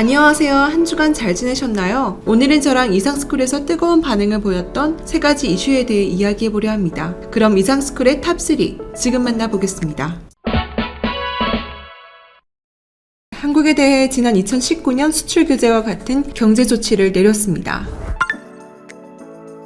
안녕하세요. 한 주간 잘 지내셨나요? 오늘은 저랑 이상스쿨에서 뜨거운 반응을 보였던 3가지 이슈에 대해 이야기해보려 합니다. 그럼 이상스쿨의 탑3 지금 만나보겠습니다. 한국에 대해 지난 2019년 수출 규제와 같은 경제 조치를 내렸습니다.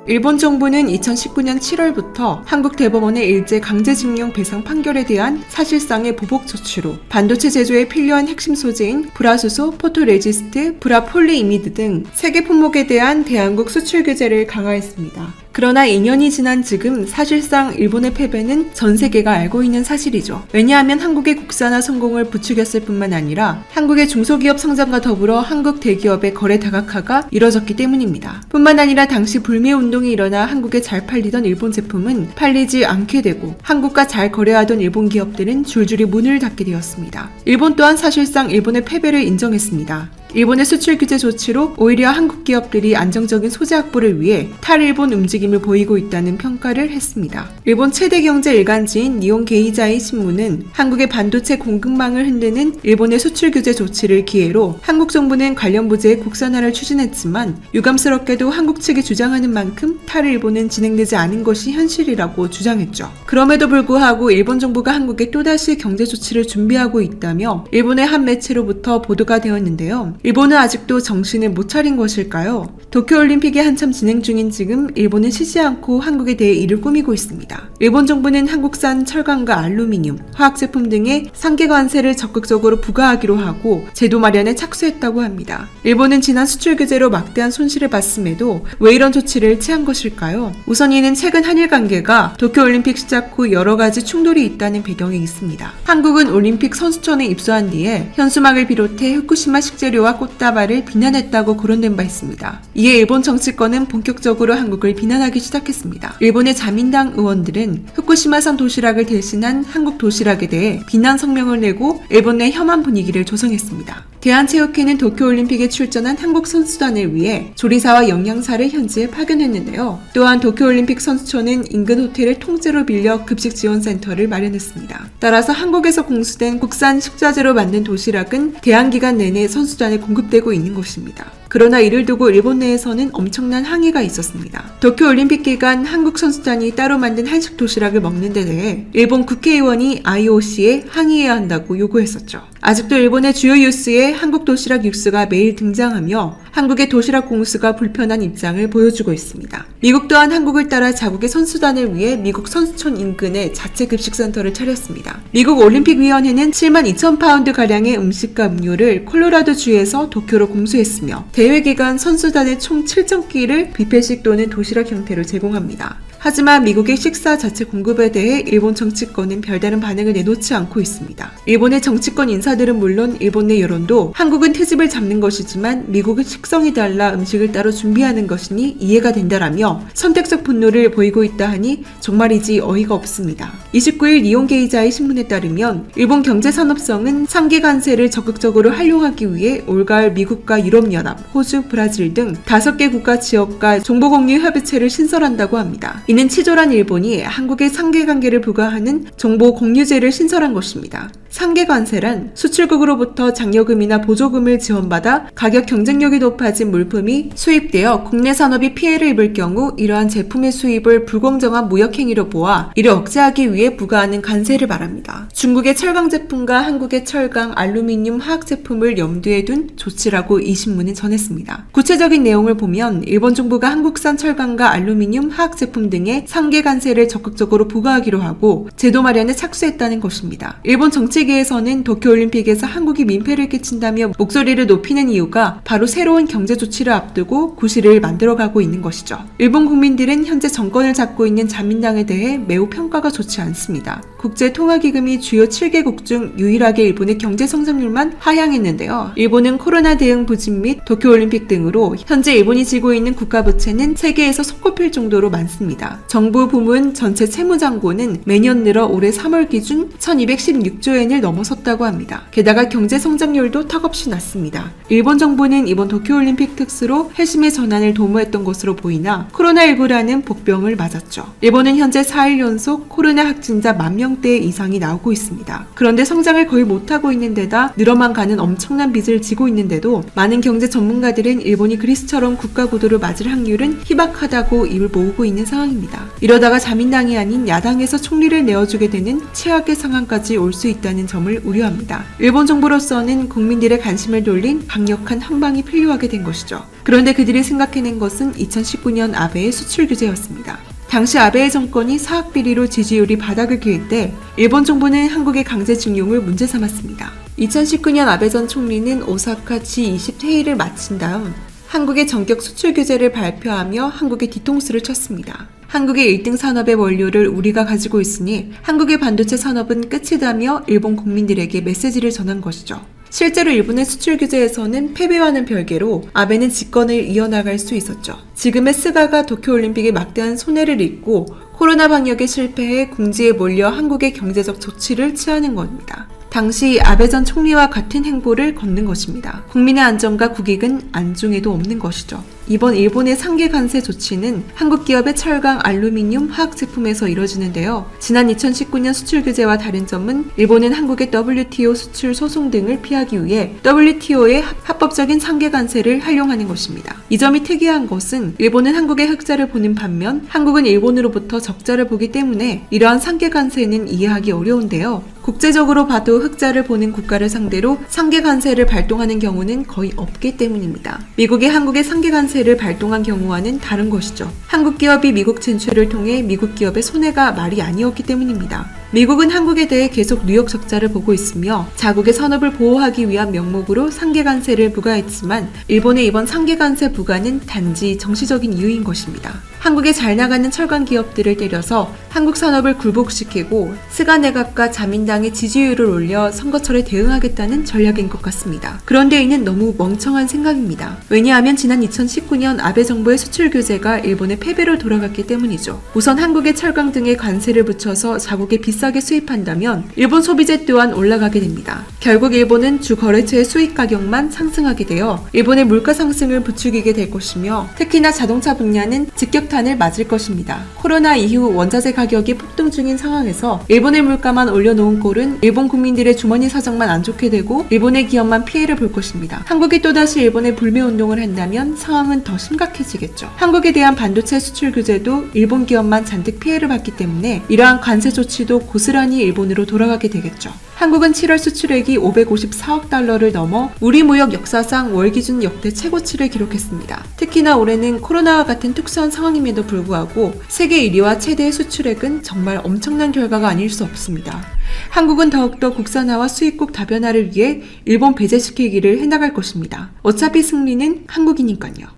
일본 정부는 2019년 7월부터 한국 대법원의 일제 강제징용 배상 판결에 대한 사실상의 보복 조치로 반도체 제조에 필요한 핵심 소재인 불화수소, 포토레지스트, 불화폴리이미드 등 세계 품목에 대한 대한국 수출 규제를 강화했습니다. 그러나 2년이 지난 지금 사실상 일본의 패배는 전 세계가 알고 있는 사실이죠. 왜냐하면 한국의 국산화 성공을 부추겼을 뿐만 아니라 한국의 중소기업 성장과 더불어 한국 대기업의 거래 다각화가 이뤄졌기 때문입니다. 뿐만 아니라 당시 불매 운동이 일어나 한국에 잘 팔리던 일본 제품은 팔리지 않게 되고 한국과 잘 거래하던 일본 기업들은 줄줄이 문을 닫게 되었습니다. 일본 또한 사실상 일본의 패배를 인정했습니다. 일본의 수출 규제 조치로 오히려 한국 기업들이 안정적인 소재 확보를 위해 탈일본 움직임을 보이고 있다는 평가를 했습니다. 일본 최대 경제 일간지인 니혼 게이자이 신문은 한국의 반도체 공급망을 흔드는 일본의 수출 규제 조치를 기회로 한국 정부는 관련 부재의 국산화를 추진했지만 유감스럽게도 한국 측이 주장하는 만큼 탈일본은 진행되지 않은 것이 현실이라고 주장했죠. 그럼에도 불구하고 일본 정부가 한국에 또다시 경제 조치를 준비하고 있다며 일본의 한 매체로부터 보도가 되었는데요. 일본은 아직도 정신을 못 차린 것일까요? 도쿄올림픽이 한참 진행 중인 지금 일본은 쉬지 않고 한국에 대해 일을 꾸미고 있습니다. 일본 정부는 한국산 철강과 알루미늄, 화학제품 등의 상계 관세를 적극적으로 부과하기로 하고 제도 마련에 착수했다고 합니다. 일본은 지난 수출 규제로 막대한 손실을 봤음에도 왜 이런 조치를 취한 것일까요? 우선 이는 최근 한일 관계가 도쿄올림픽 시작 후 여러 가지 충돌이 있다는 배경이 있습니다. 한국은 올림픽 선수촌에 입소한 뒤에 현수막을 비롯해 후쿠시마 식재료와 꽃다발을 비난했다고 거론된 바 있습니다. 이에 일본 정치권은 본격적으로 한국을 비난하기 시작했습니다. 일본의 자민당 의원들은 후쿠시마산 도시락을 대신한 한국 도시락에 대해 비난 성명을 내고 일본 내 혐한 분위기를 조성했습니다. 대한체육회는 도쿄올림픽에 출전한 한국 선수단을 위해 조리사와 영양사를 현지에 파견했는데요. 또한 도쿄올림픽 선수촌은 인근 호텔을 통째로 빌려 급식지원센터를 마련했습니다. 따라서 한국에서 공수된 국산 식자재로 만든 도시락은 대한기간 내내 선수단에 공급되고 있는 것입니다. 그러나 이를 두고 일본 내에서는 엄청난 항의가 있었습니다. 도쿄올림픽 기간 한국 선수단이 따로 만든 한식 도시락을 먹는 데 대해 일본 국회의원이 IOC에 항의해야 한다고 요구했었죠. 아직도 일본의 주요 뉴스에 한국 도시락 뉴스가 매일 등장하며 한국의 도시락 공수가 불편한 입장을 보여주고 있습니다. 미국 또한 한국을 따라 자국의 선수단을 위해 미국 선수촌 인근에 자체 급식센터를 차렸습니다. 미국 올림픽위원회는 72,000파운드가량의 음식과 음료를 콜로라도주에서 도쿄로 공수했으며 대회 기간 선수단의 총 7,000끼를 뷔페식 또는 도시락 형태로 제공합니다. 하지만 미국의 식사 자체 공급에 대해 일본 정치권은 별다른 반응을 내놓지 않고 있습니다. 일본의 정치권 인사들은 물론 일본 내 여론도 한국은 트집을 잡는 것이지만 미국은 식성이 달라 음식을 따로 준비하는 것이니 이해가 된다라며 선택적 분노를 보이고 있다 하니 정말이지 어이가 없습니다. 29일 니혼 게이자의 신문에 따르면 일본 경제산업성은 상계 관세를 적극적으로 활용하기 위해 올가을 미국과 유럽연합, 호주, 브라질 등 5개 국가 지역과 정보공유 협의체를 신설한다고 합니다. 이는 치졸한 일본이 한국의 상계관계를 부과하는 정보공유제를 신설한 것입니다. 상계관세란 수출국으로부터 장려금이나 보조금을 지원받아 가격 경쟁력이 높아진 물품이 수입되어 국내 산업이 피해를 입을 경우 이러한 제품의 수입을 불공정한 무역행위로 보아 이를 억제하기 위해 부과하는 관세를 말합니다. 중국의 철강 제품과 한국의 철강, 알루미늄, 화학 제품을 염두에 둔 조치라고 이 신문은 전했습니다. 구체적인 내용을 보면 일본 정부가 한국산 철강과 알루미늄, 화학 제품 등의 상계 관세를 적극적으로 부과하기로 하고 제도 마련에 착수했다는 것입니다. 일본 정치계에서는 도쿄올림픽에서 한국이 민폐를 끼친다며 목소리를 높이는 이유가 바로 새로운 경제 조치를 앞두고 구실을 만들어가고 있는 것이죠. 일본 국민들은 현재 정권을 잡고 있는 자민당에 대해 매우 평가가 좋지 않습니다. 국제통화기금이 주요 7개국 중 유일하게 일본의 경제 성장률만 하향했는데요. 일본은 코로나 대응 부진 및 도쿄올림픽 등으로 현재 일본이 지고 있는 국가부채는 세계에서 손꼽힐 정도로 많습니다. 정부 부문 전체 채무잔고는 매년 늘어 올해 3월 기준 1216조 엔을 10%를 넘어섰다고 합니다. 게다가 경제 성장률도 턱없이 낮습니다. 일본 정부는 이번 도쿄올림픽 특수로 회심의 전환을 도모했던 것으로 보이나 코로나19라는 복병을 맞았죠. 일본은 현재 4일 연속 코로나 확진자 10,000대 이상이 나오고 있습니다. 그런데 성장을 거의 못하고 있는 데다 늘어만 가는 엄청난 빚을 지고 있는데도 많은 경제 전문가들은 일본이 그리스처럼 국가 구도를 맞을 확률은 희박하다고 입을 모으고 있는 상황입니다. 이러다가 자민당이 아닌 야당에서 총리를 내어주게 되는 최악의 상황까지 올 수 있다는 점을 우려합니다. 일본 정부로서는 국민들의 관심을 돌린 강력한 항방이 필요하게 된 것이죠. 그런데 그들이 생각해낸 것은 2019년 아베의 수출 규제였습니다. 당시 아베의 정권이 사학 비리로 지지율이 바닥을 기울 때 일본 정부는 한국의 강제 징용을 문제 삼았습니다. 2019년 아베 전 총리는 오사카 G20 회의를 마친 다음 한국의 전격 수출 규제를 발표하며 한국의 뒤통수를 쳤습니다. 한국의 1등 산업의 원료를 우리가 가지고 있으니 한국의 반도체 산업은 끝이다며 일본 국민들에게 메시지를 전한 것이죠. 실제로 일본의 수출 규제에서는 패배와는 별개로 아베는 집권을 이어나갈 수 있었죠. 지금의 스가가 도쿄올림픽에 막대한 손해를 입고 코로나 방역에 실패해 궁지에 몰려 한국의 경제적 조치를 취하는 겁니다. 당시 아베 전 총리와 같은 행보를 걷는 것입니다. 국민의 안전과 국익은 안중에도 없는 것이죠. 이번 일본의 상계 관세 조치는 한국 기업의 철강, 알루미늄, 화학제품에서 이뤄지는데요. 지난 2019년 수출 규제와 다른 점은 일본은 한국의 WTO 수출 소송 등을 피하기 위해 WTO의 합법적인 상계 관세를 활용하는 것입니다. 이 점이 특이한 것은 일본은 한국의 흑자를 보는 반면 한국은 일본으로부터 적자를 보기 때문에 이러한 상계 관세는 이해하기 어려운데요. 국제적으로 봐도 흑자를 보는 국가를 상대로 상계 관세를 발동하는 경우는 거의 없기 때문입니다. 미국이 한국의 상계 관세를 발동한 경우와는 다른 것이죠. 한국 기업이 미국 진출을 통해 미국 기업의 손해가 말이 아니었기 때문입니다. 미국은 한국에 대해 계속 뉴욕 적자를 보고 있으며 자국의 산업을 보호하기 위한 명목으로 상계 관세를 부과했지만 일본의 이번 상계 관세 부과는 단지 정치적인 이유인 것입니다. 한국에 잘 나가는 철강 기업들을 때려서 한국 산업을 굴복시키고 스가 내각과 자민당의 지지율을 올려 선거철에 대응하겠다는 전략인 것 같습니다. 그런데 이는 너무 멍청한 생각입니다. 왜냐하면 지난 2019년 아베 정부의 수출 규제가 일본의 패배로 돌아갔기 때문이죠. 우선 한국의 철강 등에 관세를 붙여서 자국에 비싸게 수입한다면 일본 소비재 또한 올라가게 됩니다. 결국 일본은 주 거래처의 수입 가격만 상승하게 되어 일본의 물가 상승을 부추기게 될 것이며 특히나 자동차 분야는 직격탄을 맞을 것입니다. 코로나 이후 원자재 가격이 폭등 중인 상황에서 일본의 물가만 올려놓은 꼴은 일본 국민들의 주머니 사정만 안 좋게 되고 일본의 기업만 피해를 볼 것입니다. 한국이 또다시 일본에 불매운동을 한다면 상황은 더 심각해지겠죠. 한국에 대한 반도체 수출 규제도 일본 기업만 잔뜩 피해를 받기 때문에 이러한 관세 조치도 고스란히 일본으로 돌아가게 되겠죠. 한국은 7월 수출액이 554억 달러를 넘어 우리 무역 역사상 월 기준 역대 최고치를 기록했습니다. 특히나 올해는 코로나와 같은 특수한 상황임에도 불구하고 세계 1위와 최대의 수출액은 정말 엄청난 결과가 아닐 수 없습니다. 한국은 더욱더 국산화와 수입국 다변화를 위해 일본 배제시키기를 해나갈 것입니다. 어차피 승리는 한국이니까요.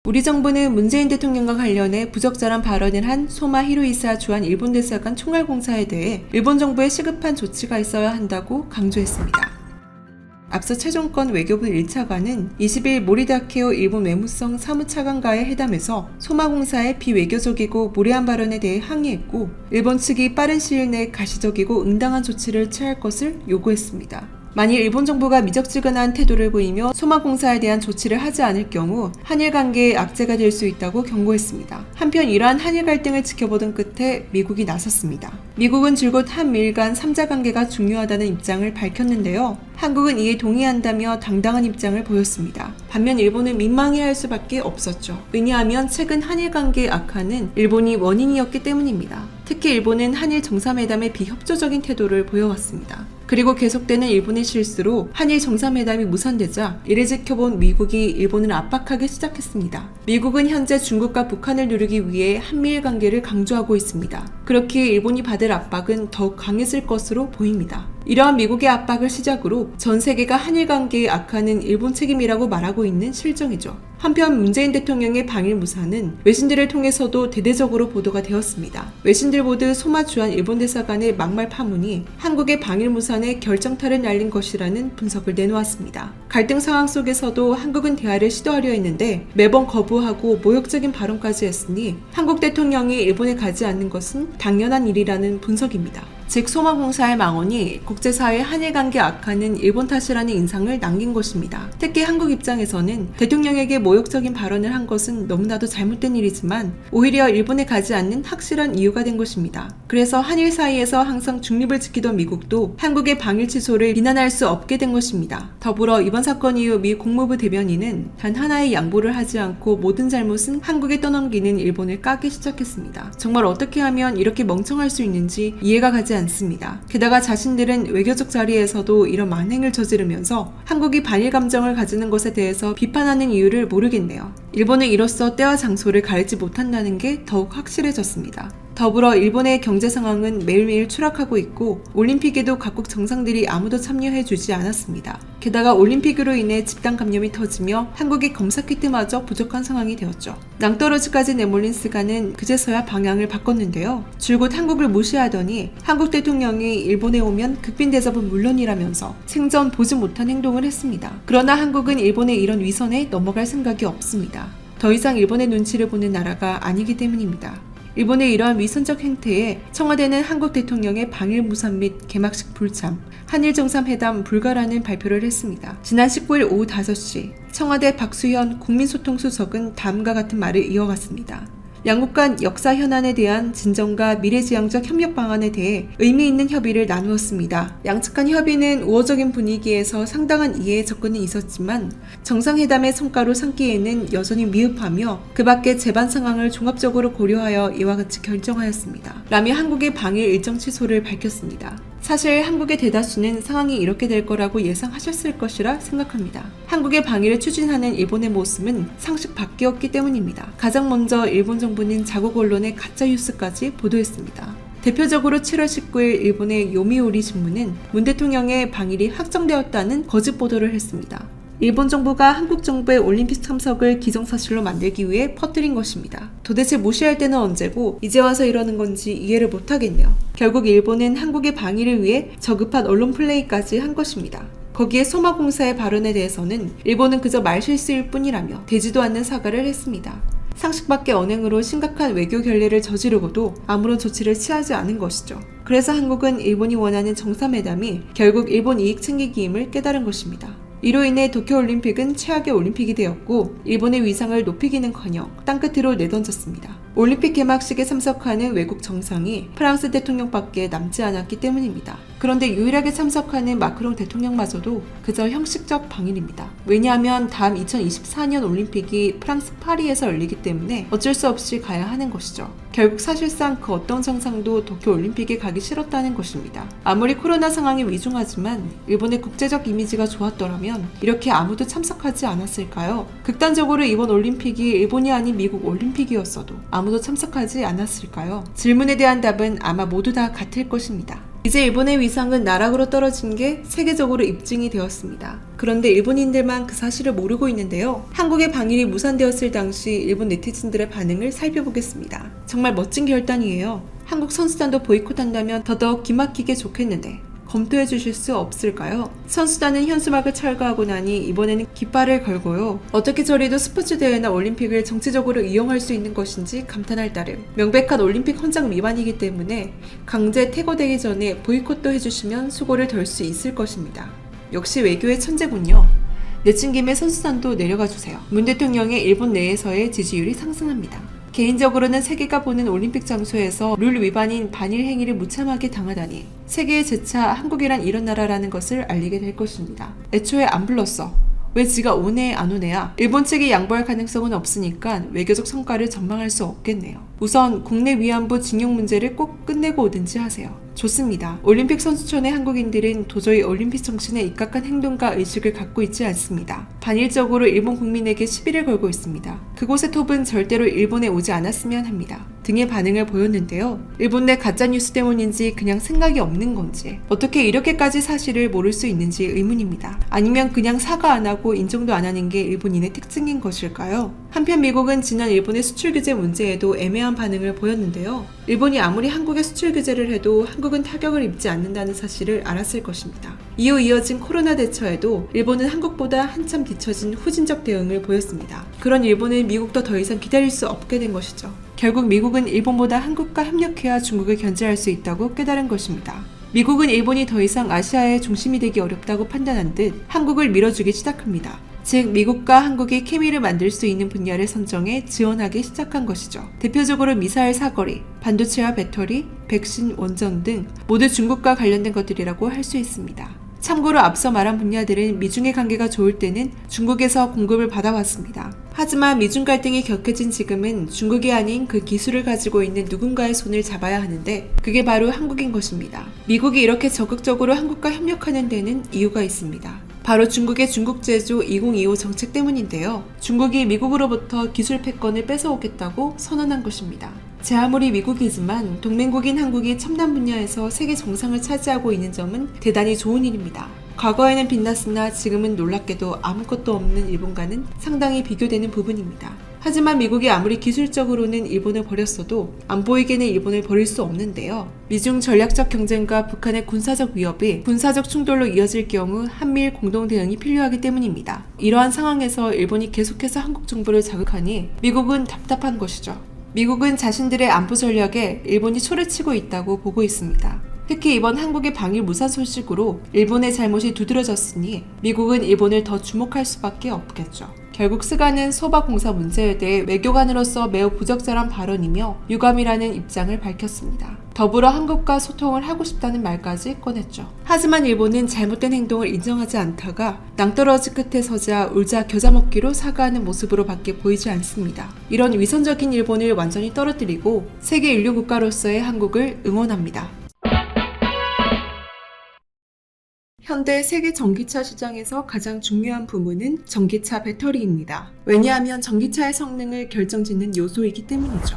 우리 정부는 문재인 대통령과 관련해 부적절한 발언을 한 소마 히로이사 주한 일본 대사관 총괄공사에 대해 일본 정부의 시급한 조치가 있어야 한다고 강조했습니다. 앞서 최종권 외교부 1차관은 20일 모리다케오 일본 외무성 사무차관과의 회담에서 소마공사의 비외교적이고 무례한 발언에 대해 항의했고 일본 측이 빠른 시일 내 가시적이고 응당한 조치를 취할 것을 요구했습니다. 만일 일본 정부가 미적지근한 태도를 보이며 소마공사에 대한 조치를 하지 않을 경우 한일 관계에 악재가 될 수 있다고 경고했습니다. 한편 이러한 한일 갈등을 지켜보던 끝에 미국이 나섰습니다. 미국은 줄곧 한미일 간 3자 관계가 중요하다는 입장을 밝혔는데요. 한국은 이에 동의한다며 당당한 입장을 보였습니다. 반면 일본은 민망해할 수밖에 없었죠. 왜냐하면 최근 한일 관계의 악화는 일본이 원인이었기 때문입니다. 특히 일본은 한일 정상회담에 비협조적인 태도를 보여왔습니다. 그리고 계속되는 일본의 실수로 한일 정상회담이 무산되자 이를 지켜본 미국이 일본을 압박하기 시작했습니다. 미국은 현재 중국과 북한을 누르기 위해 한미일 관계를 강조하고 있습니다. 그렇기에 일본이 받을 압박은 더욱 강해질 것으로 보입니다. 이러한 미국의 압박을 시작으로 전 세계가 한일 관계의 악화는 일본 책임이라고 말하고 있는 실정이죠. 한편 문재인 대통령의 방일 무사는 외신들을 통해서도 대대적으로 보도가 되었습니다. 외신들 모두 소마주한 일본 대사관의 막말 파문이 한국의 방일 무산의 결정타를 날린 것이라는 분석을 내놓았습니다. 갈등 상황 속에서도 한국은 대화를 시도하려 했는데 매번 거부하고 모욕적인 발언까지 했으니 한국 대통령이 일본에 가지 않는 것은 당연한 일이라는 분석입니다. 즉 소마공사의 망언이 국제사회 한일 관계 악화는 일본 탓이라는 인상을 남긴 것입니다. 특히 한국 입장에서는 대통령에게 모욕적인 발언을 한 것은 너무나도 잘못된 일이지만 오히려 일본에 가지 않는 확실한 이유가 된 것입니다. 그래서 한일 사이에서 항상 중립을 지키던 미국도 한국의 방일 취소를 비난할 수 없게 된 것입니다. 더불어 이번 사건 이후 미 국무부 대변인은 단 하나의 양보를 하지 않고 모든 잘못은 한국에 떠넘기는 일본을 까기 시작했습니다. 정말 어떻게 하면 이렇게 멍청할 수 있는지 이해가 가지 않습니다. 게다가 자신들은 외교적 자리에서도 이런 만행을 저지르면서 한국이 반일 감정을 가지는 것에 대해서 비판하는 이유를 모르겠네요. 일본은 이로써 때와 장소를 가리지 못한다는 게 더욱 확실해졌습니다. 더불어 일본의 경제 상황은 매일매일 추락하고 있고 올림픽에도 각국 정상들이 아무도 참여해주지 않았습니다. 게다가 올림픽으로 인해 집단 감염이 터지며 한국의 검사 키트마저 부족한 상황이 되었죠. 낭떠러지까지 내몰린 스가는 그제서야 방향을 바꿨는데요. 줄곧 한국을 무시하더니 한국 대통령이 일본에 오면 극빈 대접은 물론이라면서 생전 보지 못한 행동을 했습니다. 그러나 한국은 일본의 이런 위선에 넘어갈 생각이 없습니다. 더 이상 일본의 눈치를 보는 나라가 아니기 때문입니다. 일본의 이러한 위선적 행태에 청와대는 한국 대통령의 방일 무산 및 개막식 불참, 한일 정상회담 불가라는 발표를 했습니다. 지난 19일 오후 5시 청와대 박수현 국민소통수석은 다음과 같은 말을 이어갔습니다. 양국 간 역사 현안에 대한 진정과 미래지향적 협력 방안에 대해 의미 있는 협의를 나누었습니다. 양측 간 협의는 우호적인 분위기에서 상당한 이해에 접근이 있었지만 정상회담의 성과로 삼기에는 여전히 미흡하며 그 밖의 재반 상황을 종합적으로 고려하여 이와 같이 결정하였습니다. 라며 한국의 방일 일정 취소를 밝혔습니다. 사실 한국의 대다수는 상황이 이렇게 될 거라고 예상하셨을 것이라 생각합니다. 한국의 방일을 추진하는 일본의 모습은 상식 밖이었기 때문입니다. 가장 먼저 일본 정부는 자국 언론의 가짜 뉴스까지 보도했습니다. 대표적으로 7월 19일 일본의 요미우리 신문은 문 대통령의 방일이 확정되었다는 거짓 보도를 했습니다. 일본 정부가 한국 정부의 올림픽 참석을 기정사실로 만들기 위해 퍼뜨린 것입니다. 도대체 무시할 때는 언제고 이제 와서 이러는 건지 이해를 못하겠네요. 결국 일본은 한국의 방위를 위해 저급한 언론 플레이까지 한 것입니다. 거기에 소마공사의 발언에 대해서는 일본은 그저 말실수일 뿐이라며 되지도 않는 사과를 했습니다. 상식 밖의 언행으로 심각한 외교 결례를 저지르고도 아무런 조치를 취하지 않은 것이죠. 그래서 한국은 일본이 원하는 정상회담이 결국 일본 이익 챙기기임을 깨달은 것입니다. 이로 인해 도쿄올림픽은 최악의 올림픽이 되었고 일본의 위상을 높이기는커녕 땅끝으로 내던졌습니다. 올림픽 개막식에 참석하는 외국 정상이 프랑스 대통령밖에 남지 않았기 때문입니다. 그런데 유일하게 참석하는 마크롱 대통령마저도 그저 형식적 방일입니다. 왜냐하면 다음 2024년 올림픽이 프랑스 파리에서 열리기 때문에 어쩔 수 없이 가야 하는 것이죠. 결국 사실상 그 어떤 정상도 도쿄올림픽에 가기 싫었다는 것입니다. 아무리 코로나 상황이 위중하지만 일본의 국제적 이미지가 좋았더라면 이렇게 아무도 참석하지 않았을까요? 극단적으로 이번 올림픽이 일본이 아닌 미국 올림픽이었어도 아무도 참석하지 않았을까요? 질문에 대한 답은 아마 모두 다 같을 것입니다. 이제 일본의 위상은 나락으로 떨어진 게 세계적으로 입증이 되었습니다. 그런데 일본인들만 그 사실을 모르고 있는데요. 한국의 방일이 무산되었을 당시 일본 네티즌들의 반응을 살펴보겠습니다. 정말 멋진 결단이에요. 한국 선수단도 보이콧한다면 더더욱 기막히게 좋겠는데 검토해 주실 수 없을까요? 선수단은 현수막을 철거하고 나니 이번에는 깃발을 걸고요. 어떻게 저리도 스포츠 대회나 올림픽을 정치적으로 이용할 수 있는 것인지 감탄할 따름. 명백한 올림픽 헌장 위반이기 때문에 강제 퇴거되기 전에 보이콧도 해주시면 수고를 덜 수 있을 것입니다. 역시 외교의 천재군요. 내친 김에 선수단도 내려가 주세요. 문 대통령의 일본 내에서의 지지율이 상승합니다. 개인적으로는 세계가 보는 올림픽 장소에서 룰 위반인 반일 행위를 무참하게 당하다니 세계에 재차 한국이란 이런 나라라는 것을 알리게 될 것입니다. 애초에 안 불렀어. 왜 지가 오네 안 오네야? 일본 측이 양보할 가능성은 없으니까 외교적 성과를 전망할 수 없겠네요. 우선 국내 위안부 징용 문제를 꼭 끝내고 오든지 하세요. 좋습니다. 올림픽 선수촌의 한국인들은 도저히 올림픽 정신에 입각한 행동과 의식을 갖고 있지 않습니다. 반일적으로 일본 국민에게 시비를 걸고 있습니다. 그곳의 톱은 절대로 일본에 오지 않았으면 합니다. 등의 반응을 보였는데요. 일본 내 가짜뉴스 때문인지 그냥 생각이 없는 건지 어떻게 이렇게까지 사실을 모를 수 있는지 의문입니다. 아니면 그냥 사과 안 하고 인정도 안 하는 게 일본인의 특징인 것일까요? 한편 미국은 지난 일본의 수출 규제 문제에도 애매한 반응을 보였는데요. 일본이 아무리 한국에 수출 규제를 해도 한국은 타격을 입지 않는다는 사실을 알았을 것입니다. 이후 이어진 코로나 대처에도 일본은 한국보다 한참 뒤처진 후진적 대응을 보였습니다. 그런 일본은 미국도 더 이상 기다릴 수 없게 된 것이죠. 결국 미국은 일본보다 한국과 협력해야 중국을 견제할 수 있다고 깨달은 것입니다. 미국은 일본이 더 이상 아시아의 중심이 되기 어렵다고 판단한 듯 한국을 밀어주기 시작합니다. 즉 미국과 한국이 케미를 만들 수 있는 분야를 선정해 지원하기 시작한 것이죠. 대표적으로 미사일 사거리, 반도체와 배터리, 백신 원전 등 모두 중국과 관련된 것들이라고 할 수 있습니다. 참고로 앞서 말한 분야들은 미중의 관계가 좋을 때는 중국에서 공급을 받아왔습니다. 하지만 미중 갈등이 격해진 지금은 중국이 아닌 그 기술을 가지고 있는 누군가의 손을 잡아야 하는데 그게 바로 한국인 것입니다. 미국이 이렇게 적극적으로 한국과 협력하는 데는 이유가 있습니다. 바로 중국의 중국 제조 2025 정책 때문인데요. 중국이 미국으로부터 기술 패권을 뺏어오겠다고 선언한 것입니다. 제 아무리 미국이지만 동맹국인 한국이 첨단 분야에서 세계 정상을 차지하고 있는 점은 대단히 좋은 일입니다. 과거에는 빛났으나 지금은 놀랍게도 아무것도 없는 일본과는 상당히 비교되는 부분입니다. 하지만 미국이 아무리 기술적으로는 일본을 버렸어도 안 보이게는 일본을 버릴 수 없는데요. 미중 전략적 경쟁과 북한의 군사적 위협이 군사적 충돌로 이어질 경우 한미일 공동 대응이 필요하기 때문입니다. 이러한 상황에서 일본이 계속해서 한국 정부를 자극하니 미국은 답답한 것이죠. 미국은 자신들의 안보 전략에 일본이 초를 치고 있다고 보고 있습니다. 특히 이번 한국의 방일 무산 소식으로 일본의 잘못이 두드러졌으니 미국은 일본을 더 주목할 수밖에 없겠죠. 결국 스가는 소바 공사 문제에 대해 외교관으로서 매우 부적절한 발언이며 유감이라는 입장을 밝혔습니다. 더불어 한국과 소통을 하고 싶다는 말까지 꺼냈죠. 하지만 일본은 잘못된 행동을 인정하지 않다가 낭떠러지 끝에 서자 울자 겨자 먹기로 사과하는 모습으로 밖에 보이지 않습니다. 이런 위선적인 일본을 완전히 떨어뜨리고 세계 인류 국가로서의 한국을 응원합니다. 현대 세계 전기차 시장에서 가장 중요한 부문은 전기차 배터리입니다. 왜냐하면 전기차의 성능을 결정짓는 요소이기 때문이죠.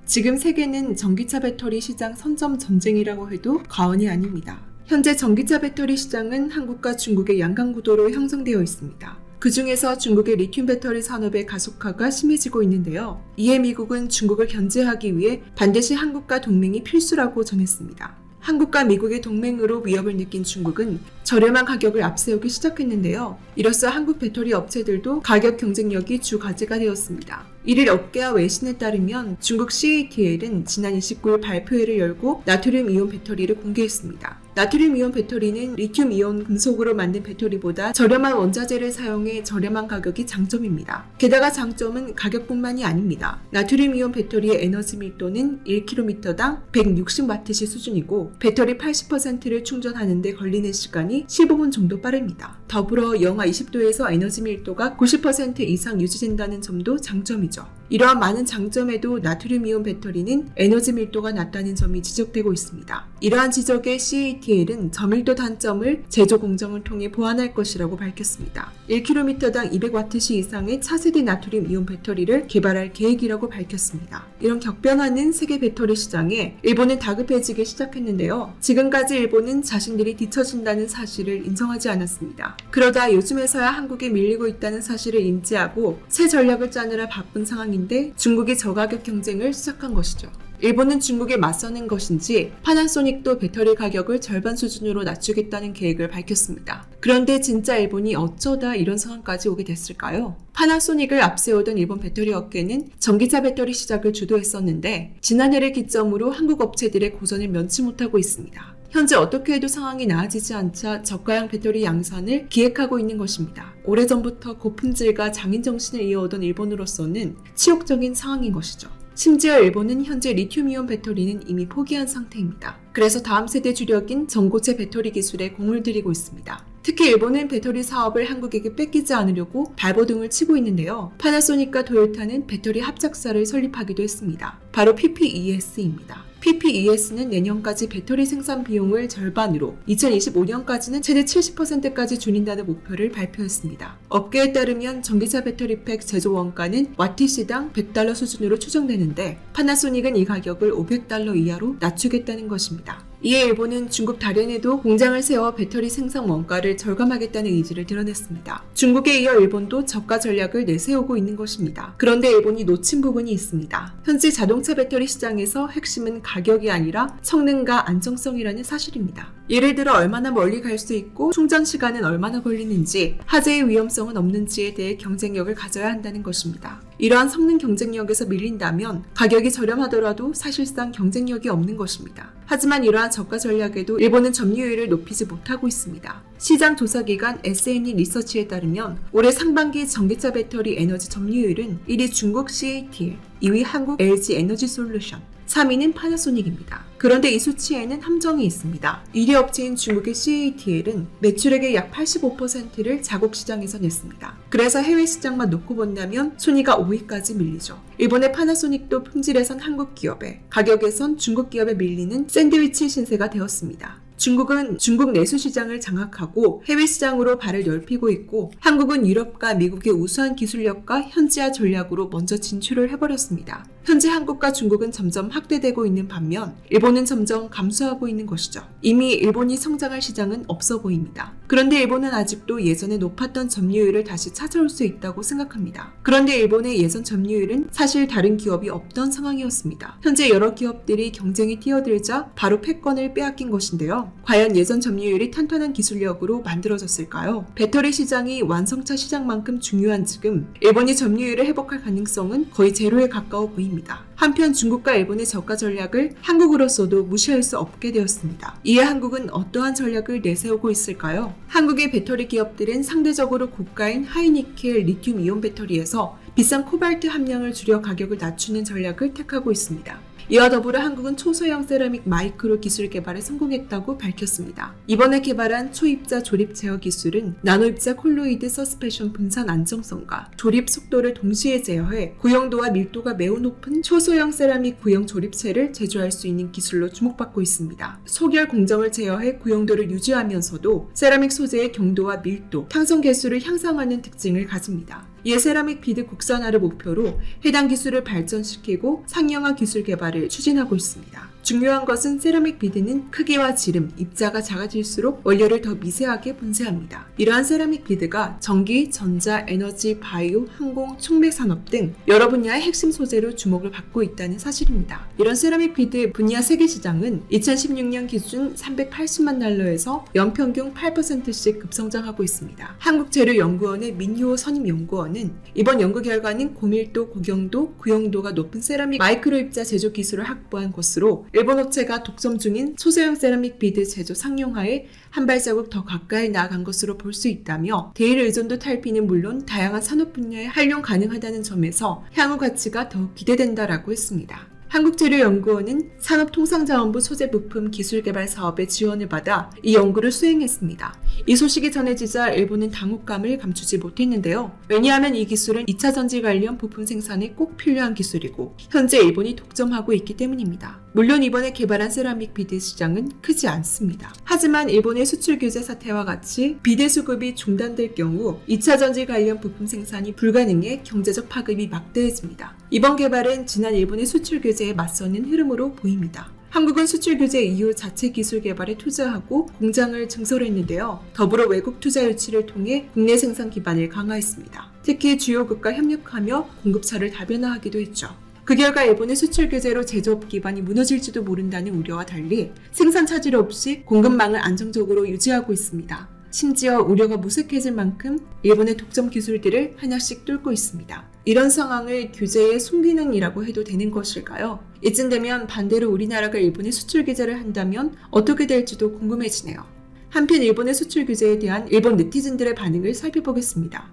지금 세계는 전기차 배터리 시장 선점 전쟁이라고 해도 과언이 아닙니다. 현재 전기차 배터리 시장은 한국과 중국의 양강구도로 형성되어 있습니다. 그 중에서 중국의 리튬 배터리 산업의 가속화가 심해지고 있는데요. 이에 미국은 중국을 견제하기 위해 반드시 한국과 동맹이 필수라고 전했습니다. 한국과 미국의 동맹으로 위협을 느낀 중국은 저렴한 가격을 앞세우기 시작했는데요. 이로써 한국 배터리 업체들도 가격 경쟁력이 주 과제가 되었습니다. 이를 업계와 외신에 따르면 중국 CATL은 지난 29일 발표회를 열고 나트륨 이온 배터리를 공개했습니다. 나트륨 이온 배터리는 리튬 이온 금속으로 만든 배터리보다 저렴한 원자재를 사용해 저렴한 가격이 장점입니다. 게다가 장점은 가격뿐만이 아닙니다. 나트륨 이온 배터리의 에너지 밀도는 1km당 160W시 수준이고 배터리 80%를 충전하는 데 걸리는 시간이 15분 정도 빠릅니다. 더불어 영하 20도에서 에너지 밀도가 90% 이상 유지된다는 점도 장점이죠. 이러한 많은 장점에도 나트륨 이온 배터리는 에너지 밀도가 낮다는 점이 지적되고 있습니다. 이러한 지적에 CATL은 저밀도 단점을 제조 공정을 통해 보완할 것이라고 밝혔습니다. 1km당 200W 이상의 차세대 나트륨 이온 배터리를 개발할 계획이라고 밝혔습니다. 이런 격변하는 세계 배터리 시장에 일본은 다급해지기 시작했는데요. 지금까지 일본은 자신들이 뒤처진다는 사실을 인정하지 않았습니다. 그러다 요즘에서야 한국에 밀리고 있다는 사실을 인지하고 새 전략을 짜느라 바쁜 상황인데 중국이 저가격 경쟁을 시작한 것이죠. 일본은 중국에 맞서는 것인지 파나소닉도 배터리 가격을 절반 수준으로 낮추겠다는 계획을 밝혔습니다. 그런데 진짜 일본이 어쩌다 이런 상황까지 오게 됐을까요? 파나소닉을 앞세우던 일본 배터리 업계는 전기차 배터리 시작을 주도했었는데 지난해를 기점으로 한국 업체들의 고전을 면치 못하고 있습니다. 현재 어떻게 해도 상황이 나아지지 않자 저가형 배터리 양산을 기획하고 있는 것입니다. 오래전부터 고품질과 장인정신을 이어오던 일본으로서는 치욕적인 상황인 것이죠. 심지어 일본은 현재 리튬이온 배터리는 이미 포기한 상태입니다. 그래서 다음 세대 주력인 전고체 배터리 기술에 공을 들이고 있습니다. 특히 일본은 배터리 사업을 한국에게 뺏기지 않으려고 발버둥을 치고 있는데요. 파나소닉과 도요타는 배터리 합작사를 설립하기도 했습니다. 바로 PPES입니다. PPES는 내년까지 배터리 생산 비용을 절반으로 2025년까지는 최대 70%까지 줄인다는 목표를 발표했습니다. 업계에 따르면 전기차 배터리팩 제조 원가는 와트시당 $100 수준으로 추정되는데 파나소닉은 이 가격을 $500 이하로 낮추겠다는 것입니다. 이에 일본은 중국 다롄에도 공장을 세워 배터리 생산 원가를 절감하겠다는 의지를 드러냈습니다. 중국에 이어 일본도 저가 전략을 내세우고 있는 것입니다. 그런데 일본이 놓친 부분이 있습니다. 현재 자동차 배터리 시장에서 핵심은 가격이 아니라 성능과 안정성이라는 사실입니다. 예를 들어 얼마나 멀리 갈 수 있고 충전 시간은 얼마나 걸리는지, 화재의 위험성은 없는지에 대해 경쟁력을 가져야 한다는 것입니다. 이러한 성능 경쟁력에서 밀린다면 가격이 저렴하더라도 사실상 경쟁력이 없는 것입니다. 하지만 이러한 저가 전략에도 일본은 점유율을 높이지 못하고 있습니다. 시장 조사기관 SNE 리서치에 따르면 올해 상반기 전기차 배터리 에너지 점유율은 1위 중국 CATL, 2위 한국 LG 에너지 솔루션, 3위는 파나소닉입니다. 그런데 이 수치에는 함정이 있습니다. 1위 업체인 중국의 CATL은 매출액의 약 85%를 자국 시장에서 냈습니다. 그래서 해외 시장만 놓고 본다면 순위가 5위까지 밀리죠. 일본의 파나소닉도 품질에선 한국 기업에, 가격에선 중국 기업에 밀리는 샌드위치 신세가 되었습니다. 중국은 중국 내수 시장을 장악하고 해외 시장으로 발을 넓히고 있고 한국은 유럽과 미국의 우수한 기술력과 현지화 전략으로 먼저 진출을 해버렸습니다. 현재 한국과 중국은 점점 확대되고 있는 반면 일본은 점점 감소하고 있는 것이죠. 이미 일본이 성장할 시장은 없어 보입니다. 그런데 일본은 아직도 예전에 높았던 점유율을 다시 찾아올 수 있다고 생각합니다. 그런데 일본의 예전 점유율은 사실 다른 기업이 없던 상황이었습니다. 현재 여러 기업들이 경쟁에 뛰어들자 바로 패권을 빼앗긴 것인데요. 과연 예전 점유율이 탄탄한 기술력으로 만들어졌을까요? 배터리 시장이 완성차 시장만큼 중요한 지금 일본이 점유율을 회복할 가능성은 거의 제로에 가까워 보입니다. 한편 중국과 일본의 저가 전략을 한국으로서도 무시할 수 없게 되었습니다. 이에 한국은 어떠한 전략을 내세우고 있을까요? 한국의 배터리 기업들은 상대적으로 고가인 하이니켈 리튬 이온 배터리에서 비싼 코발트 함량을 줄여 가격을 낮추는 전략을 택하고 있습니다. 이와 더불어 한국은 초소형 세라믹 마이크로 기술 개발에 성공했다고 밝혔습니다. 이번에 개발한 초입자 조립 제어 기술은 나노입자 콜로이드 서스펜션 분산 안정성과 조립 속도를 동시에 제어해 고용도와 밀도가 매우 높은 초소형 세라믹 구형 조립체를 제조할 수 있는 기술로 주목받고 있습니다. 소결 공정을 제어해 고용도를 유지하면서도 세라믹 소재의 경도와 밀도, 탄성 개수를 향상하는 특징을 가집니다. 이에 세라믹 비드 국산화를 목표로 해당 기술을 발전시키고 상용화 기술 개발을 추진하고 있습니다. 중요한 것은 세라믹 비드는 크기와 지름, 입자가 작아질수록 원료를 더 미세하게 분쇄합니다. 이러한 세라믹 비드가 전기, 전자, 에너지, 바이오, 항공, 촉매 산업 등 여러 분야의 핵심 소재로 주목을 받고 있다는 사실입니다. 이런 세라믹 비드 분야 세계 시장은 2016년 기준 380만 달러에서 연평균 8%씩 급성장하고 있습니다. 한국재료연구원의 민효 선임연구원은 이번 연구 결과는 고밀도, 고경도, 구형도가 높은 세라믹 마이크로 입자 제조 기술을 확보한 것으로 일본 업체가 독점 중인 소소형 세라믹 비드 제조 상용화에 한 발자국 더 가까이 나아간 것으로 볼 수 있다며 대일 의존도 탈피는 물론 다양한 산업 분야에 활용 가능하다는 점에서 향후 가치가 더욱 기대된다라고 했습니다. 한국재료연구원은 산업통상자원부 소재부품 기술개발 사업에 지원을 받아 이 연구를 수행했습니다. 이 소식이 전해지자 일본은 당혹감을 감추지 못했는데요. 왜냐하면 이 기술은 2차 전지 관련 부품 생산에 꼭 필요한 기술이고 현재 일본이 독점하고 있기 때문입니다. 물론 이번에 개발한 세라믹 비드 시장은 크지 않습니다. 하지만 일본의 수출 규제 사태와 같이 비드 수급이 중단될 경우 2차 전지 관련 부품 생산이 불가능해 경제적 파급이 막대해집니다. 이번 개발은 지난 일본의 수출 규제에 맞서는 흐름으로 보입니다. 한국은 수출 규제 이후 자체 기술 개발에 투자하고 공장을 증설했는데요. 더불어 외국 투자 유치를 통해 국내 생산 기반을 강화했습니다. 특히 주요국과 협력하며 공급처를 다변화하기도 했죠. 그 결과 일본의 수출 규제로 제조업 기반이 무너질지도 모른다는 우려와 달리 생산 차질 없이 공급망을 안정적으로 유지하고 있습니다. 심지어 우려가 무색해질 만큼 일본의 독점 기술들을 하나씩 뚫고 있습니다. 이런 상황을 규제의 순기능이라고 해도 되는 것일까요? 이쯤 되면 반대로 우리나라가 일본의 수출 규제를 한다면 어떻게 될지도 궁금해지네요. 한편 일본의 수출 규제에 대한 일본 네티즌들의 반응을 살펴보겠습니다.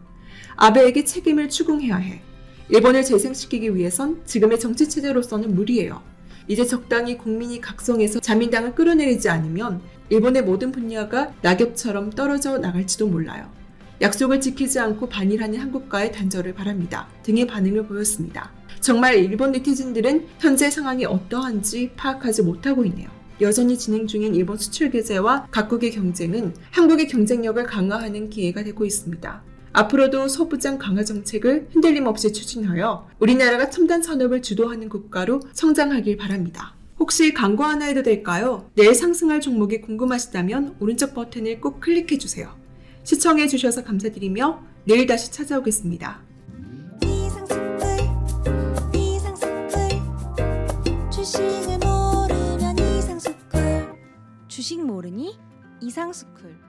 아베에게 책임을 추궁해야 해. 일본을 재생시키기 위해선 지금의 정치체제로서는 무리예요. 이제 적당히 국민이 각성해서 자민당을 끌어내리지 않으면 일본의 모든 분야가 낙엽처럼 떨어져 나갈지도 몰라요. 약속을 지키지 않고 반일하는 한국과의 단절을 바랍니다. 등의 반응을 보였습니다. 정말 일본 네티즌들은 현재 상황이 어떠한지 파악하지 못하고 있네요. 여전히 진행 중인 일본 수출 규제와 각국의 경쟁은 한국의 경쟁력을 강화하는 기회가 되고 있습니다. 앞으로도 소부장 강화 정책을 흔들림 없이 추진하여 우리나라가 첨단 산업을 주도하는 국가로 성장하길 바랍니다. 혹시 광고 하나 해도 될까요? 내일 상승할 종목이 궁금하시다면 오른쪽 버튼을 꼭 클릭해주세요. 시청해주셔서 감사드리며 내일 다시 찾아오겠습니다. 주식을 모르면 이상스쿨. 주식 모르니? 이상스쿨.